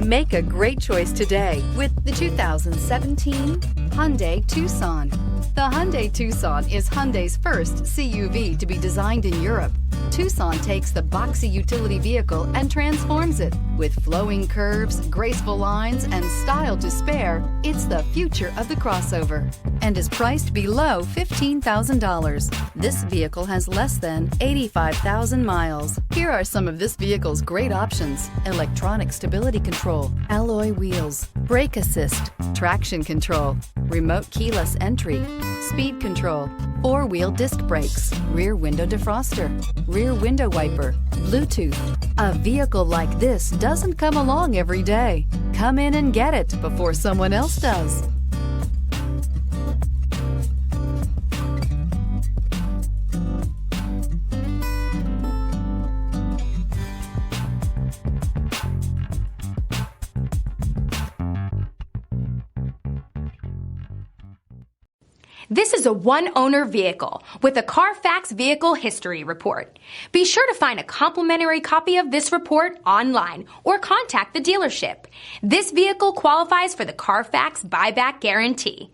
Make a great choice today with the 2017 Hyundai Tucson. The Hyundai Tucson is Hyundai's first CUV to be designed in Europe. Tucson takes the boxy utility vehicle and transforms it. With flowing curves, graceful lines, and style to spare, it's the future of the crossover and is priced below $15,000. This vehicle has less than 85,000 miles. Here are some of this vehicle's great options: electronic stability control, alloy wheels, brake assist, traction control, remote keyless entry, speed control, four-wheel disc brakes, rear window defroster, rear window wiper, Bluetooth. A vehicle like this doesn't come along every day. Come in and get it before someone else does. This is a one-owner vehicle with a CARFAX Vehicle History Report. Be sure to find a complimentary copy of this report online or contact the dealership. This vehicle qualifies for the CARFAX Buyback Guarantee.